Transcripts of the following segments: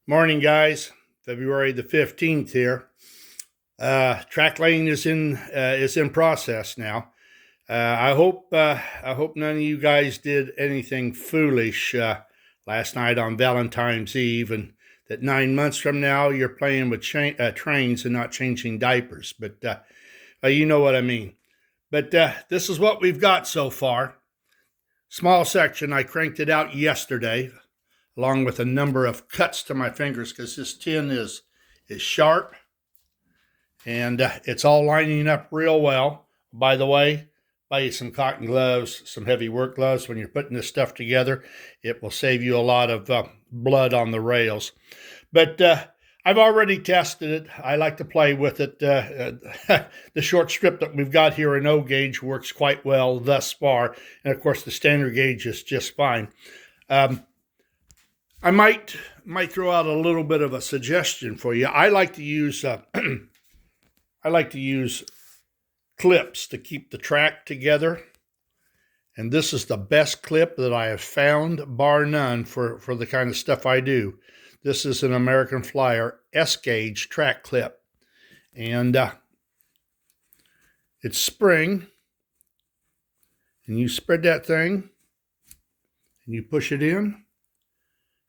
Morning, guys. February the 15th here. Track laying is in process now. I hope none of you guys did anything foolish last night on Valentine's Eve, and that 9 months from now you're playing with trains and not changing diapers. But you know what I mean. But this is what we've got so far. Small section. I cranked it out yesterday, along with a number of cuts to my fingers because this tin is sharp, and it's all lining up real well. By the way, buy you some cotton gloves, some heavy work gloves when you're putting this stuff together. It will save you a lot of blood on the rails. But I've already tested it. I like to play with it. The short strip that we've got here in O gauge works quite well thus far, and of course the standard gauge is just fine. I might throw out a little bit of a suggestion for you. I like to use clips to keep the track together, and this is the best clip that I have found, bar none, for the kind of stuff I do. This is an American Flyer S gauge track clip, and it's spring, and you spread that thing, and you push it in.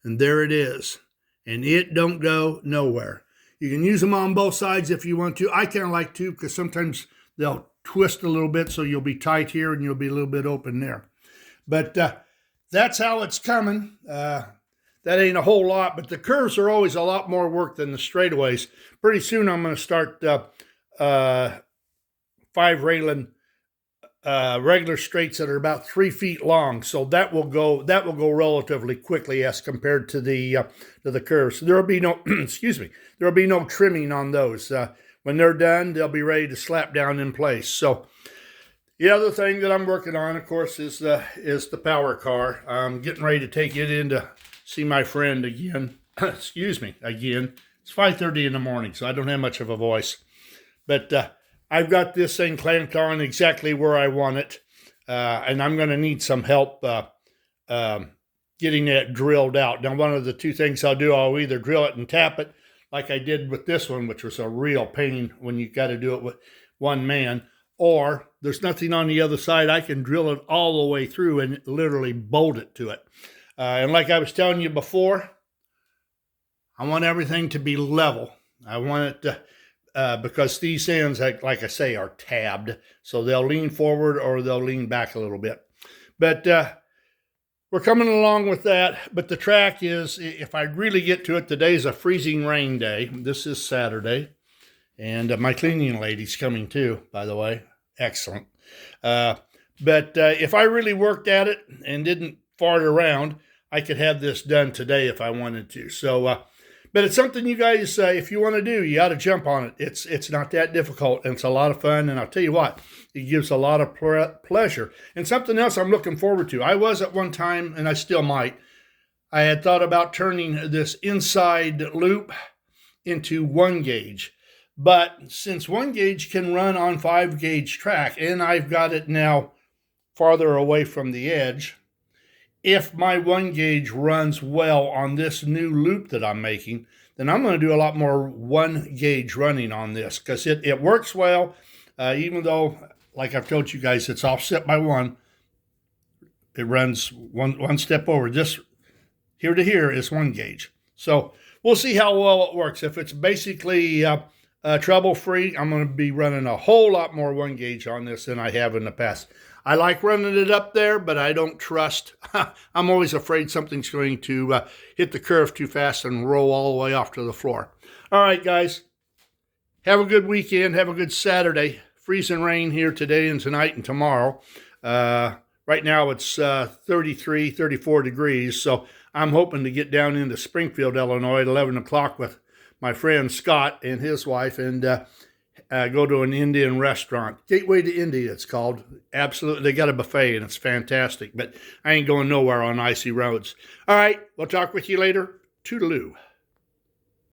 And there it is. And it don't go nowhere. You can use them on both sides if you want to. I kind of like to because sometimes they'll twist a little bit so you'll be tight here and you'll be a little bit open there. But that's how it's coming. That ain't a whole lot, but the curves are always a lot more work than the straightaways. Pretty soon I'm going to start 5 railing regular straights that are about 3 feet long, so that will go relatively quickly as compared to the curves. So there will be no there will be no trimming on those. When they're done, they'll be ready to slap down in place. So the other thing that I'm working on, of course, is the power car. I'm getting ready to take it in to see my friend again. Again. It's 5:30 in the morning, so I don't have much of a voice, but I've got this thing clamped on exactly where I want it, and I'm going to need some help getting that drilled out. Now, one of the two things I'll do, I'll either drill it and tap it, like I did with this one, which was a real pain when you got to do it with one man, or there's nothing on the other side. I can drill it all the way through and literally bolt it to it. And like I was telling you before, I want everything to be level. I want it to... because these ends, like I say, are tabbed. So they'll lean forward or they'll lean back a little bit. But we're coming along with that. But the track is, if I really get to it, today's a freezing rain day. This is Saturday. And my cleaning lady's coming too, by the way. Excellent. But if I really worked at it and didn't fart around, I could have this done today if I wanted to. So... but it's something you guys, if you want to do, you got to jump on it. It's not that difficult, and it's a lot of fun. And I'll tell you what, it gives a lot of pleasure. And something else I'm looking forward to. I was at one time, and I still might. I had thought about turning this inside loop into 1 gauge. But since 1 gauge can run on 5 gauge track, and I've got it now farther away from the edge, if my 1 gauge runs well on this new loop that I'm making, then I'm going to do a lot more 1 gauge running on this because it works well, even though, like I've told you guys, it's offset by 1. It runs one step over. This here to here is 1 gauge. So we'll see how well it works. If it's basically trouble-free, I'm going to be running a whole lot more 1 gauge on this than I have in the past. I like running it up there, but I don't trust. I'm always afraid something's going to hit the curve too fast and roll all the way off to the floor. All right, guys. Have a good weekend. Have a good Saturday. Freezing rain here today and tonight and tomorrow. Right now it's 33, 34 degrees, so I'm hoping to get down into Springfield, Illinois at 11 o'clock with my friend Scott and his wife and go to an Indian restaurant. Gateway to India, it's called. Absolutely. They got a buffet, and it's fantastic. But I ain't going nowhere on icy roads. All right. We'll talk with you later. Toodaloo.